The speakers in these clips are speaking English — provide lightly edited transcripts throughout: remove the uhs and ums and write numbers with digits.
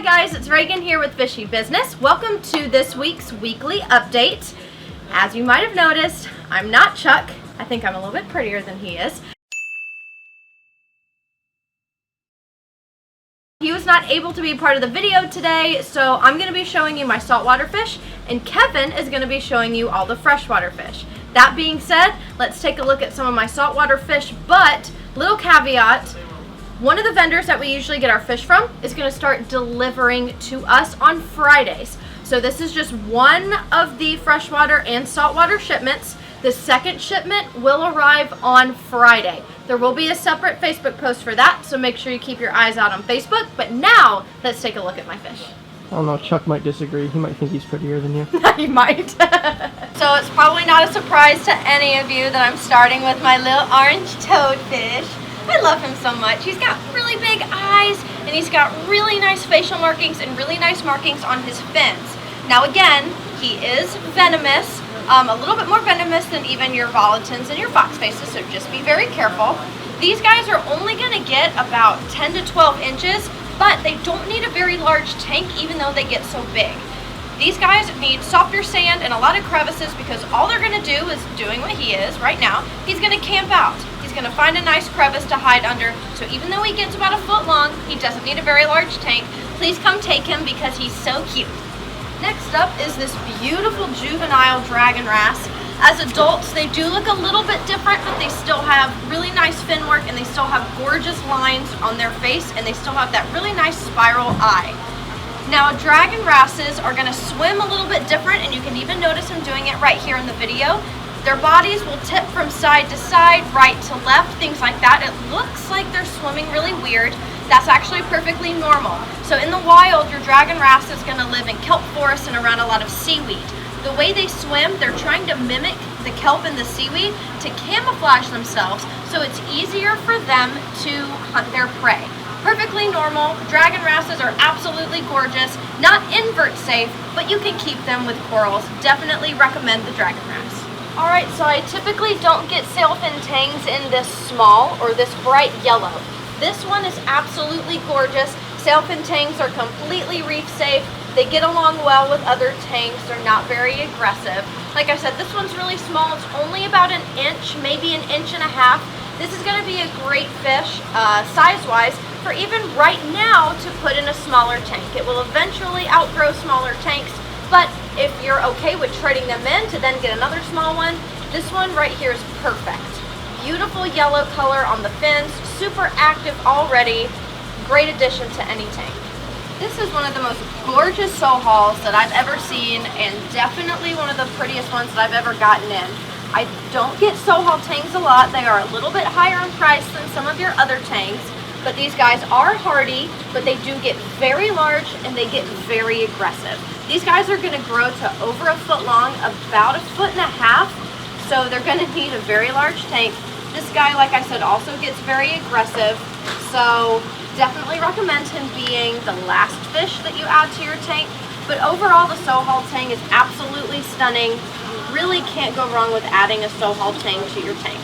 guys, it's Reagan here with Fishy Business. Welcome to this week's weekly update. As you might have noticed, I'm not Chuck. I think I'm a little bit prettier than he is. He was not able to be part of the video today, so I'm going to be showing you my saltwater fish, and Kevin is going to be showing you all the freshwater fish. That being said, let's take a look at some of my saltwater fish, but little caveat. One of the vendors that we usually get our fish from is going to start delivering to us on Fridays. So this is just one of the freshwater and saltwater shipments. The second shipment will arrive on Friday. There will be a separate Facebook post for that, so make sure you keep your eyes out on Facebook. But now, let's take a look at my fish. I don't know, Chuck might disagree. He might think he's prettier than you. He might. So it's probably not a surprise to any of you that I'm starting with my little orange toadfish. I love him so much. He's got really big eyes, and he's got really nice facial markings and really nice markings on his fins. Now again, he is venomous, a little bit more venomous than even your volitins and your fox faces, so just be very careful. These guys are only going to get about 10 to 12 inches, but they don't need a very large tank even though they get so big. These guys need softer sand and a lot of crevices because all they're going to do is doing what he is right now. He's going to camp out. He's going to find a nice crevice to hide under, so even though he gets about a foot long, he doesn't need a very large tank. Please come take him because he's so cute. Next up is this beautiful juvenile dragon wrasse. As adults, they do look a little bit different, but they still have really nice fin work and they still have gorgeous lines on their face and they still have that really nice spiral eye. Now, dragon wrasses are going to swim a little bit different, and you can even notice him doing it right here in the video. Their bodies will tip from side to side, right to left, things like that. It looks like they're swimming really weird. That's actually perfectly normal. So in the wild, your dragon wrasse is going to live in kelp forests and around a lot of seaweed. The way they swim, they're trying to mimic the kelp and the seaweed to camouflage themselves, so it's easier for them to hunt their prey. Perfectly normal. Dragon wrasses are absolutely gorgeous. Not invert safe, but you can keep them with corals. Definitely recommend the dragon wrasse. Alright, so I typically don't get sailfin tangs in this small or this bright yellow. This one is absolutely gorgeous. Sailfin tangs are completely reef safe. They get along well with other tangs. They're not very aggressive. Like I said, this one's really small. It's only about an inch, maybe an inch and a half. This is going to be a great fish, size-wise, for even right now to put in a smaller tank. It will eventually outgrow smaller tanks, but if you're okay with trading them in to then get another small one, this one right here is perfect. Beautiful yellow color on the fins, super active already, great addition to any tank. This is one of the most gorgeous sohals that I've ever seen, and definitely one of the prettiest ones that I've ever gotten in. I don't get sohal tangs a lot. They are a little bit higher in price than some of your other tanks, but these guys are hardy, but they do get very large and they get very aggressive. These guys are going to grow to over a foot long, about a foot and a half, so they're going to need a very large tank. This guy, like I said, also gets very aggressive, so definitely recommend him being the last fish that you add to your tank. But overall, the sohal tang is absolutely stunning. You really can't go wrong with adding a sohal tang to your tank.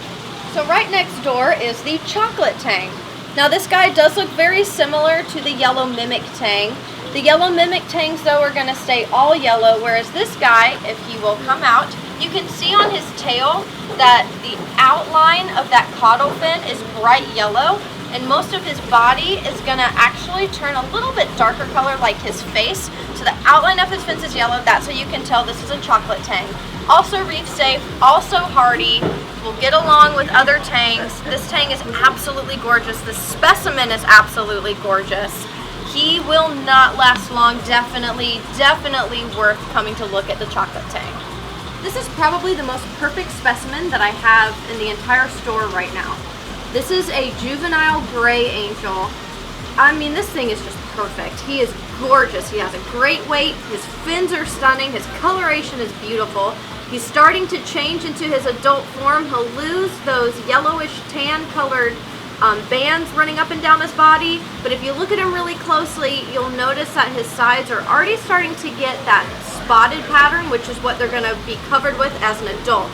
So right next door is the chocolate tang. Now this guy does look very similar to the yellow mimic tang. The yellow mimic tangs though are going to stay all yellow, whereas this guy, if he will come out, you can see on his tail that the outline of that caudal fin is bright yellow, and most of his body is going to actually turn a little bit darker color like his face. So the outline of his fins is yellow. That's how you can tell this is a chocolate tang. Also reef safe, also hardy, will get along with other tangs. This tang is absolutely gorgeous. The specimen is absolutely gorgeous. He will not last long. Definitely worth coming to look at the chocolate tang. This is probably the most perfect specimen that I have in the entire store right now. This is a juvenile gray angel. I mean, this thing is just perfect. He is gorgeous. He has a great weight. His fins are stunning. His coloration is beautiful. He's starting to change into his adult form. He'll lose those yellowish tan colored bands running up and down his body, but if you look at him really closely, you'll notice that his sides are already starting to get that spotted pattern, which is what they're going to be covered with as an adult.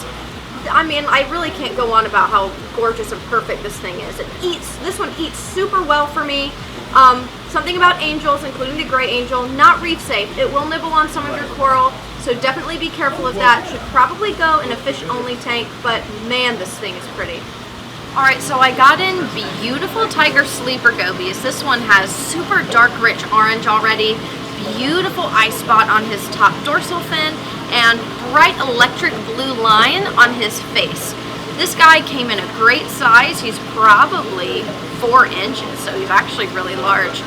I mean, I really can't go on about how gorgeous and perfect this thing is. This one eats super well for me. Something about angels, including the gray angel, not reef safe. It will nibble on some of your coral, so definitely be careful of that. Should probably go in a fish-only tank, but man, this thing is pretty. Alright, so I got in beautiful tiger sleeper gobies. This one has super dark, rich orange already, beautiful eye spot on his top dorsal fin, and bright electric blue line on his face. This guy came in a great size. He's probably 4 inches, so he's actually really large.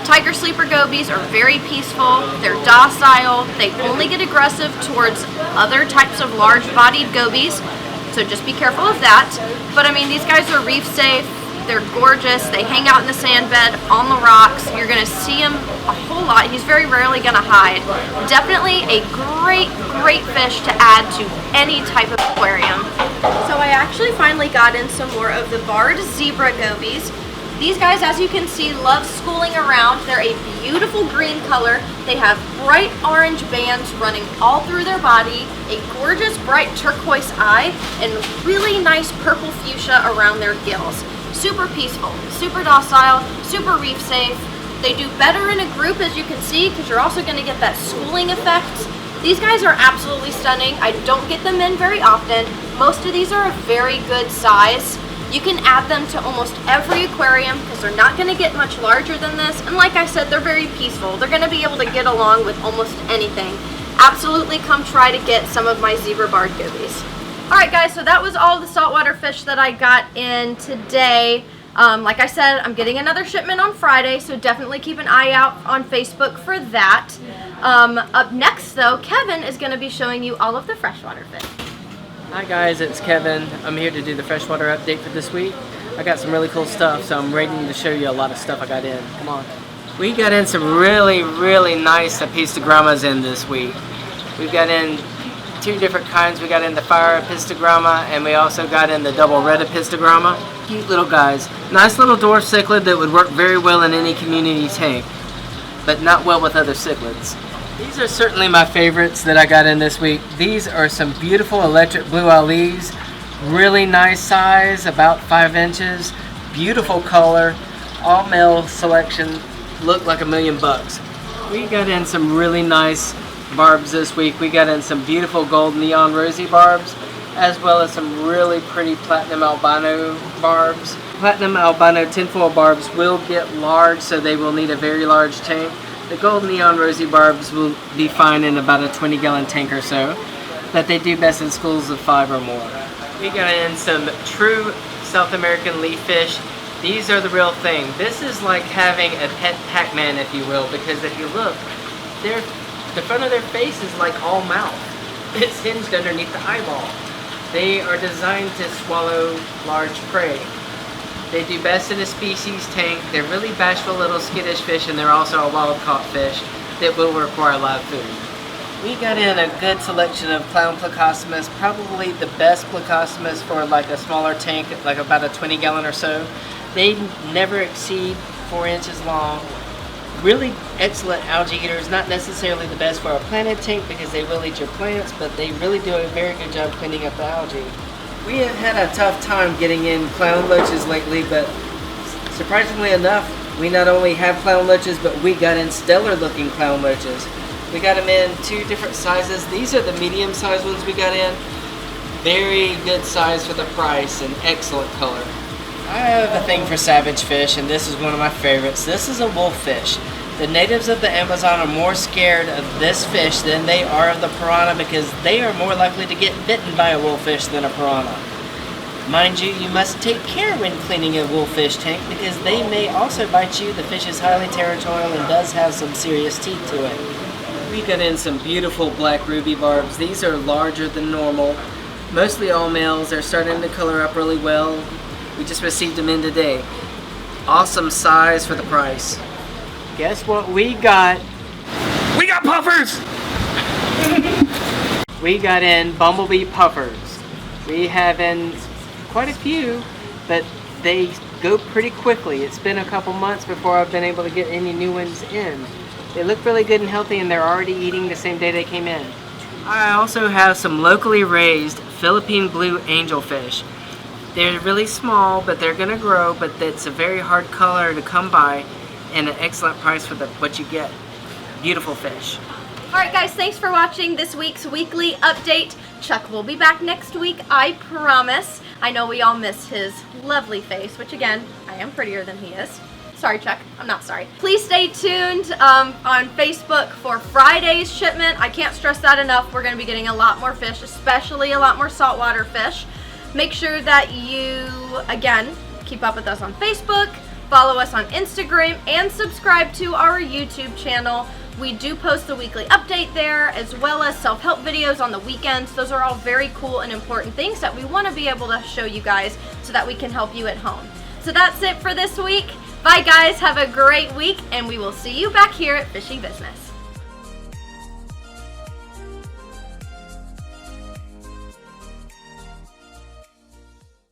Tiger sleeper gobies are very peaceful, they're docile, they only get aggressive towards other types of large-bodied gobies, so just be careful of that. But I mean, these guys are reef safe, they're gorgeous, they hang out in the sand bed, on the rocks, you're going to see him a whole lot, he's very rarely going to hide. Definitely a great fish to add to any type of aquarium. So I actually finally got in some more of the barred zebra gobies. These guys, as you can see, love schooling around. They're a beautiful green color. They have bright orange bands running all through their body, a gorgeous bright turquoise eye, and really nice purple fuchsia around their gills. Super peaceful, super docile, super reef safe. They do better in a group, as you can see, because you're also going to get that schooling effect. These guys are absolutely stunning. I don't get them in very often. Most of these are a very good size. You can add them to almost every aquarium because they're not going to get much larger than this. And like I said, they're very peaceful. They're going to be able to get along with almost anything. Absolutely come try to get some of my zebra barred gobies. Alright guys, so that was all the saltwater fish that I got in today. Like I said, I'm getting another shipment on Friday, so definitely keep an eye out on Facebook for that. Up next though, Kevin is going to be showing you all of the freshwater fish. Hi guys, it's Kevin. I'm here to do the freshwater update for this week. I got some really cool stuff, so I'm ready to show you a lot of stuff I got in. Come on. We got in some really nice apistogrammas in this week. We've got in 2 different kinds. We got in the fire apistogramma, and we also got in the double red apistogramma. Cute little guys. Nice little dwarf cichlid that would work very well in any community tank, but not well with other cichlids. These are certainly my favorites that I got in this week. These are some beautiful electric blue olives. Really nice size, about 5 inches. Beautiful color. All male selection. Look like $1 million. We got in some really nice barbs this week. We got in some beautiful gold neon rosy barbs, as well as some really pretty platinum albino barbs. Platinum albino tinfoil barbs will get large, so they will need a very large tank. The gold neon rosy barbs will be fine in about a 20-gallon tank or so, but they do best in schools of 5 or more. We got in some true South American leaf fish. These are the real thing. This is like having a pet Pac-Man, if you will, because if you look, the front of their face is like all mouth. It's hinged underneath the eyeball. They are designed to swallow large prey. They do best in a species tank. They're really bashful little skittish fish, and they're also a wild-caught fish that will require live food. We got in a good selection of clown plecostomus, probably the best plecostomus for like a smaller tank, like about a 20-gallon or so. They never exceed 4 inches long. Really excellent algae eaters, not necessarily the best for a planted tank because they will eat your plants, but they really do a very good job cleaning up the algae. We have had a tough time getting in clown loaches lately, but surprisingly enough, we not only have clown loaches, but we got in stellar looking clown loaches. We got them in 2 different sizes. These are the medium sized ones we got in. Very good size for the price and excellent color. I have a thing for savage fish, and this is one of my favorites. This is a wolffish. The natives of the Amazon are more scared of this fish than they are of the piranha because they are more likely to get bitten by a wolffish than a piranha. Mind you, you must take care when cleaning a wolffish tank because they may also bite you. The fish is highly territorial and does have some serious teeth to it. We got in some beautiful black ruby barbs. These are larger than normal. Mostly all males. They're starting to color up really well. We just received them in today. Awesome size for the price. Guess what we got? We got puffers! We got in bumblebee puffers. We have in quite a few, but they go pretty quickly. It's been a couple months before I've been able to get any new ones in. They look really good and healthy, and they're already eating the same day they came in. I also have some locally raised Philippine blue angelfish. They're really small, but they're gonna grow, but it's a very hard color to come by and an excellent price for what you get. Beautiful fish. Alright guys, thanks for watching this week's weekly update. Chuck will be back next week, I promise. I know we all miss his lovely face, which again, I am prettier than he is. Sorry Chuck, I'm not sorry. Please stay tuned on Facebook for Friday's shipment. I can't stress that enough. We're going to be getting a lot more fish, especially a lot more saltwater fish. Make sure that you, again, keep up with us on Facebook, follow us on Instagram, and subscribe to our YouTube channel. We do post the weekly update there, as well as self-help videos on the weekends. Those are all very cool and important things that we want to be able to show you guys so that we can help you at home. So that's it for this week. Bye guys, have a great week, and we will see you back here at Fishy Business.